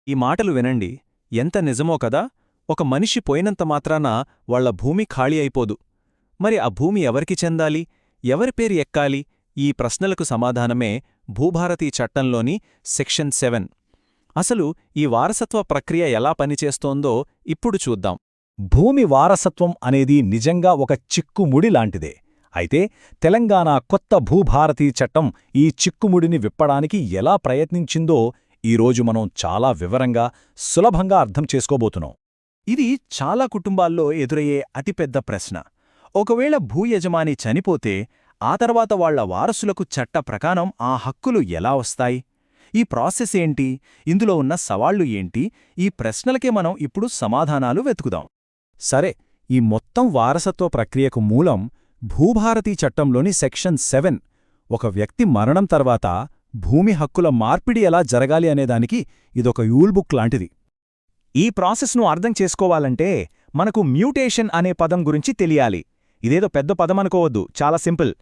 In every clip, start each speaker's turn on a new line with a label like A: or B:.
A: ఈ మాటలు వినండి, ఎంత నిజమో కదా. ఒక మనిషి పోయినంత మాత్రాన వాళ్ల భూమి ఖాళీ అయిపోదు. మరి ఆ భూమి ఎవరికి చెందాలి, ఎవరి పేరు ఎక్కాలి? ఈ ప్రశ్నలకు సమాధానమే భూభారతీ చట్టంలోని సెక్షన్ 7. అసలు ఈ వారసత్వ ప్రక్రియ ఎలా పనిచేస్తోందో ఇప్పుడు చూద్దాం.
B: భూమి వారసత్వం అనేది నిజంగా ఒక చిక్కుముడి లాంటిదే. అయితే తెలంగాణ కొత్త భూభారతీ చట్టం ఈ చిక్కుముడిని విప్పడానికి ఎలా ప్రయత్నించిందో ఈరోజు మనం చాలా వివరంగా, సులభంగా అర్థం చేసుకోబోతున్నాం.
A: ఇది చాలా కుటుంబాల్లో ఎదురయ్యే అతిపెద్ద ప్రశ్న. ఒకవేళ భూయజమాని చనిపోతే ఆ తర్వాత వాళ్ల వారసులకు చట్ట ప్రకారం ఆ హక్కులు ఎలా వస్తాయి? ఈ ప్రాసెస్ ఏంటి? ఇందులో ఉన్న సవాళ్లు ఏంటి? ఈ ప్రశ్నలకే మనం ఇప్పుడు సమాధానాలు వెతుకుదాం.
B: సరే, ఈ మొత్తం వారసత్వ ప్రక్రియకు మూలం భూభారతీ చట్టంలోని సెక్షన్ 7. ఒక వ్యక్తి మరణం తర్వాత భూమి హక్కుల మార్పిడి ఎలా జరగాలి అనేదానికి ఇదొక రూల్బుక్ లాంటిది.
A: ఈ ప్రాసెస్ను అర్థం చేసుకోవాలంటే మనకు మ్యూటేషన్ అనే పదం గురించి తెలియాలి. ఇదేదో పెద్ద పదమనుకోవద్దు, చాలా సింపుల్.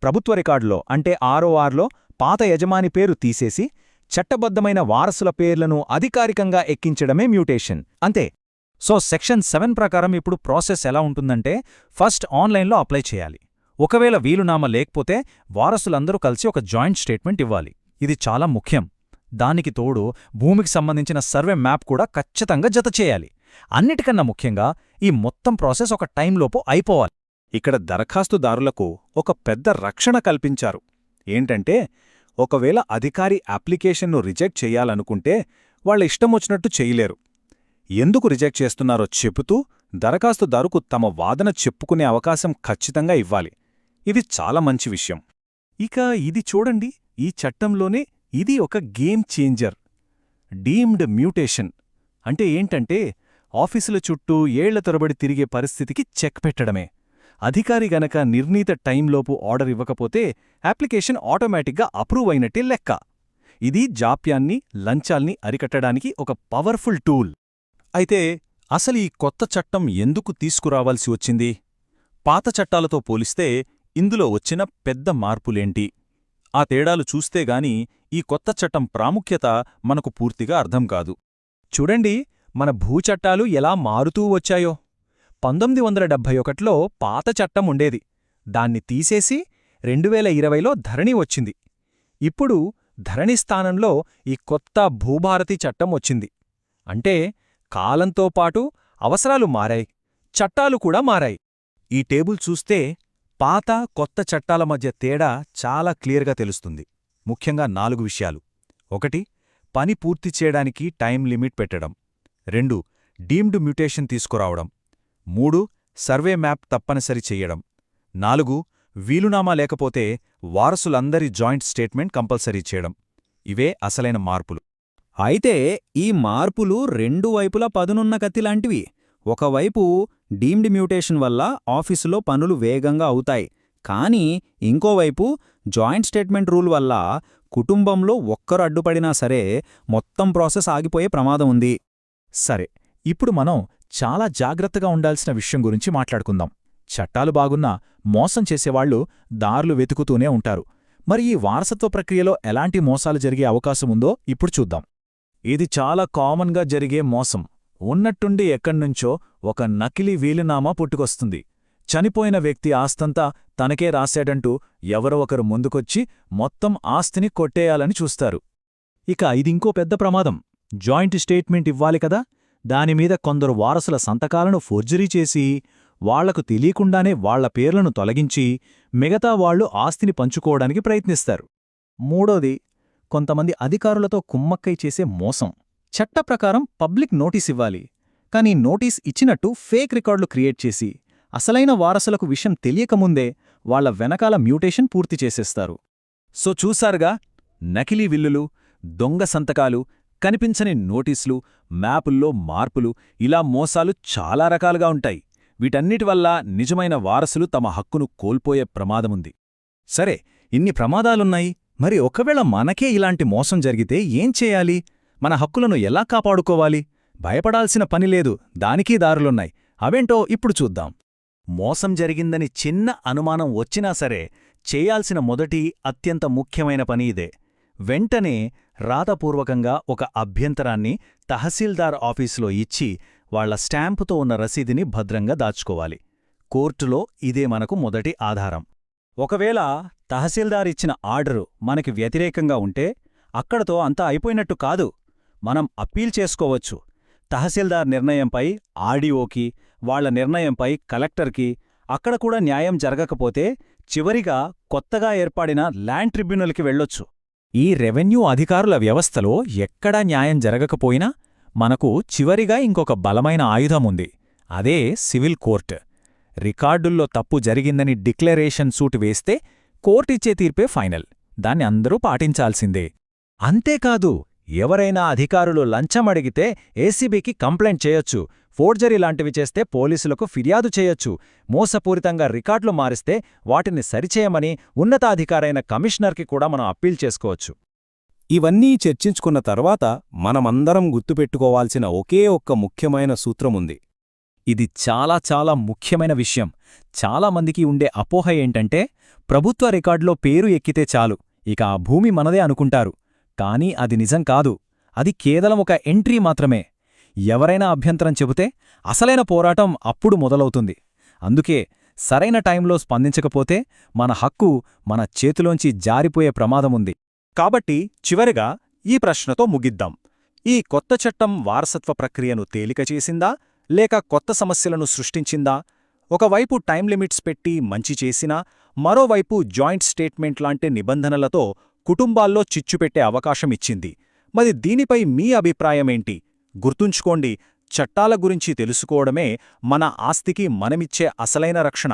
A: ప్రభుత్వ రికార్డులో అంటే RORలో పాత యజమాని పేరు తీసేసి చట్టబద్ధమైన వారసుల పేర్లను అధికారికంగా ఎక్కించడమే మ్యూటేషన్, అంతే. సో సెక్షన్ 7 ప్రకారం ఇప్పుడు ప్రాసెస్ ఎలా ఉంటుందంటే, ఫస్ట్ ఆన్లైన్లో అప్లై చేయాలి. ఒకవేళ వీలునామా లేకపోతే వారసులందరూ కలిసి ఒక జాయింట్ స్టేట్మెంట్ ఇవ్వాలి. ఇది చాలా ముఖ్యం. దానికి తోడు భూమికి సంబంధించిన సర్వే మ్యాప్ కూడా ఖచ్చితంగా జతచేయాలి. అన్నిటికన్నా ముఖ్యంగా ఈ మొత్తం ప్రాసెస్ ఒక టైంలోపు అయిపోవాలి.
B: ఇక్కడ దరఖాస్తుదారులకు ఒక పెద్ద రక్షణ కల్పించారు. ఏంటంటే, ఒకవేళ అధికారి అప్లికేషన్ను రిజెక్ట్ చెయ్యాలనుకుంటే వాళ్ళ ఇష్టమొచ్చినట్టు చేయలేరు. ఎందుకు రిజెక్ట్ చేస్తున్నారో చెబుతూ దరఖాస్తుదారుకు తమ వాదన చెప్పుకునే అవకాశం ఖచ్చితంగా ఇవ్వాలి. ఇది చాలా మంచి విషయం.
A: ఇక ఇది చూడండి, ఈ చట్టంలోనే ఇది ఒక గేమ్ చేంజర్. డీమ్డ్ మ్యూటేషన్ అంటే ఏంటంటే, ఆఫీసుల చుట్టూ ఏళ్ల తరబడి తిరిగే పరిస్థితికి చెక్ పెట్టడమే. అధికారి గనక నిర్ణీత టైంలోపు ఆర్డర్ ఇవ్వకపోతే అప్లికేషన్ ఆటోమేటిక్గా అప్రూవ్ అయినట్టే లెక్క. ఇది జాప్యాన్ని, లంచాల్ని అరికట్టడానికి ఒక పవర్ఫుల్ టూల్. అయితే అసలు ఈ కొత్త చట్టం ఎందుకు తీసుకురావాల్సి వచ్చింది? పాత చట్టాలతో పోలిస్తే ఇందులో వచ్చిన పెద్ద మార్పులేంటి? ఆ తేడాలు చూస్తేగాని ఈ కొత్త చట్టం ప్రాముఖ్యత మనకు పూర్తిగా అర్థం కాదు. చూడండి, మన భూచట్టాలు ఎలా మారుతూ వచ్చాయో. 1971లో పాత చట్టం ఉండేది. దాన్ని తీసేసి 2020లో ధరణి వచ్చింది. ఇప్పుడు ధరణి స్థానంలో ఈ కొత్త భూభారతీ చట్టం వచ్చింది. అంటే కాలంతో పాటు అవసరాలు మారాయి, చట్టాలు కూడా మారాయి. ఈ టేబుల్ చూస్తే పాత, కొత్త చట్టాల మధ్య తేడా చాలా క్లియర్గా తెలుస్తుంది. ముఖ్యంగా 4 విషయాలు. 1. పని పూర్తి చేయడానికి టైం లిమిట్ పెట్టడం. 2. డీమ్డ్ మ్యూటేషన్ తీసుకురావడం. 3. సర్వే మ్యాప్ తప్పనిసరి చెయ్యడం. 4. వీలునామా లేకపోతే వారసులందరి జాయింట్ స్టేట్మెంట్ కంపల్సరీ చేయడం. ఇవే అసలైన మార్పులు.
C: అయితే ఈ మార్పులు రెండు వైపులా పదునున్న కత్తిలాంటివి. ఒకవైపు డీమ్డ్ మ్యూటేషన్ వల్ల ఆఫీసులో పనులు వేగంగా అవుతాయి. కానీ ఇంకోవైపు జాయింట్ స్టేట్మెంట్ రూల్ వల్ల కుటుంబంలో ఒక్కరు అడ్డుపడినా సరే మొత్తం ప్రాసెస్ ఆగిపోయే ప్రమాదం ఉంది.
A: సరే, ఇప్పుడు మనం చాలా జాగ్రత్తగా ఉండాల్సిన విషయం గురించి మాట్లాడుకుందాం. చట్టాలు బాగున్నా మోసం చేసేవాళ్లు దారులు వెతుకుతూనే ఉంటారు. మరి ఈ వారసత్వ ప్రక్రియలో ఎలాంటి మోసాలు జరిగే అవకాశముందో ఇప్పుడు చూద్దాం. ఇది చాలా కామన్గా జరిగే మోసం. ఉన్నట్టుండి ఎక్కడ్నుంచో ఒక నకిలీ వీలునామా పుట్టుకొస్తుంది. చనిపోయిన వ్యక్తి ఆస్తంతా తనకే రాశాడంటూ ఎవరో ఒకరు ముందుకొచ్చి మొత్తం ఆస్తిని కొట్టేయాలని చూస్తారు. ఇక ఇదింకో పెద్ద ప్రమాదం. జాయింట్ స్టేట్మెంట్ ఇవ్వాలి కదా, దానిమీద కొందరు వారసుల సంతకాలను ఫోర్జరీ చేసి వాళ్లకు తెలియకుండానే వాళ్ల పేర్లను తొలగించి మిగతా వాళ్లు ఆస్తిని పంచుకోవడానికి ప్రయత్నిస్తారు. మూడోది, కొంతమంది అధికారులతో కుమ్మక్కై చేసే మోసం. చట్ట ప్రకారం పబ్లిక్ నోటీస్ ఇవ్వాలి, కానీ నోటీస్ ఇచ్చినట్టు ఫేక్ రికార్డులు క్రియేట్ చేసి అసలైన వారసులకు విషయం తెలియకముందే వాళ్ల వెనకాల మ్యూటేషన్ పూర్తి చేసేస్తారు. సో చూశారుగా, నకిలీ విల్లులు, దొంగ సంతకాలు, కనిపించని నోటీసులు, మ్యాపుల్లో మార్పులు, ఇలా మోసాలు చాలా రకాలుగా ఉంటాయి. వీటన్నిటివల్ల నిజమైన వారసులు తమ హక్కును కోల్పోయే ప్రమాదముంది. సరే, ఇన్ని ప్రమాదాలున్నాయి, మరి ఒకవేళ మనకే ఇలాంటి మోసం జరిగితే ఏం చేయాలి? మన హక్కులను ఎలా కాపాడుకోవాలి? భయపడాల్సిన పనిలేదు, దానికీ దారులున్నాయి. అవేంటో ఇప్పుడు చూద్దాం. మోసం జరిగిందని చిన్న అనుమానం వచ్చినా సరే చేయాల్సిన మొదటి అత్యంత ముఖ్యమైన పని ఇదే. వెంటనే
B: రాతపూర్వకంగా ఒక అభ్యంతరాన్ని తహసీల్దార్ ఆఫీసులో ఇచ్చి వాళ్ల స్టాంపుతో ఉన్న రసీదుని భద్రంగా దాచుకోవాలి. కోర్టులో ఇదే మనకు మొదటి ఆధారం. ఒకవేళ తహసీల్దార్ ఇచ్చిన ఆర్డరు మనకి వ్యతిరేకంగా ఉంటే అక్కడతో అంతా అయిపోయినట్టు కాదు. మనం అప్పీల్ చేసుకోవచ్చు. తహసీల్దార్ నిర్ణయంపై ఆర్డీఓకి, వాళ్ల నిర్ణయంపై కలెక్టర్కి. అక్కడ కూడా న్యాయం జరగకపోతే చివరిగా కొత్తగా ఏర్పడిన ల్యాండ్ ట్రిబ్యునల్కి వెళ్ళొచ్చు.
A: ఈ రెవెన్యూ అధికారుల వ్యవస్థలో ఎక్కడా న్యాయం జరగకపోయినా మనకు చివరిగా ఇంకొక బలమైన ఆయుధముంది. అదే సివిల్ కోర్టు. రికార్డుల్లో తప్పు జరిగిందని డిక్లరేషన్ సూట్ వేస్తే కోర్టిచ్చే తీర్పే ఫైనల్. దాన్ని అందరూ పాటించాల్సిందే. అంతేకాదు, ఎవరైనా అధికారులు లంచమడిగితే ఏసీబీకి కంప్లైంట్ చేయొచ్చు. ఫోర్జరీ లాంటివి చేస్తే పోలీసులకు ఫిర్యాదు చేయొచ్చు. మోసపూరితంగా రికార్డులు మారిస్తే వాటిని సరిచేయమని ఉన్నతాధికారైన కమిషనర్కి కూడా మనం అప్పీల్ చేసుకోవచ్చు.
B: ఇవన్నీ చర్చించుకున్న తర్వాత మనమందరం గుర్తుపెట్టుకోవాల్సిన ఒకే ఒక్క ముఖ్యమైన సూత్రముంది.
A: ఇది చాలా చాలా ముఖ్యమైన విషయం. చాలామందికి ఉండే అపోహ ఏంటంటే ప్రభుత్వ రికార్డులో పేరు ఎక్కితే చాలు, ఇక ఆ భూమి మనదే అనుకుంటారు. కానీ అది నిజం కాదు. అది కేవలం ఒక ఎంట్రీ మాత్రమే. ఎవరైనా అభ్యంతరం చెబితే అసలైన పోరాటం అప్పుడు మొదలవుతుంది. అందుకే సరైన టైంలో స్పందించకపోతే మన హక్కు మన చేతిలోంచి జారిపోయే ప్రమాదముంది.
B: కాబట్టి చివరిగా ఈ ప్రశ్నతో ముగిద్దాం. ఈ కొత్త చట్టం వారసత్వ ప్రక్రియను తేలిక చేసిందా లేక కొత్త సమస్యలను సృష్టించిందా? ఒకవైపు టైం లిమిట్స్ పెట్టి మంచి చేసినా, మరోవైపు జాయింట్ స్టేట్మెంట్ లాంటి నిబంధనలతో కుటుంబాల్లో చిచ్చుపెట్టే అవకాశమిచ్చింది. మరి దీనిపై మీ అభిప్రాయమేంటి? గుర్తుంచుకోండి, చట్టాల గురించి తెలుసుకోవడమే మన ఆస్తికి మనమిచ్చే అసలైన రక్షణ.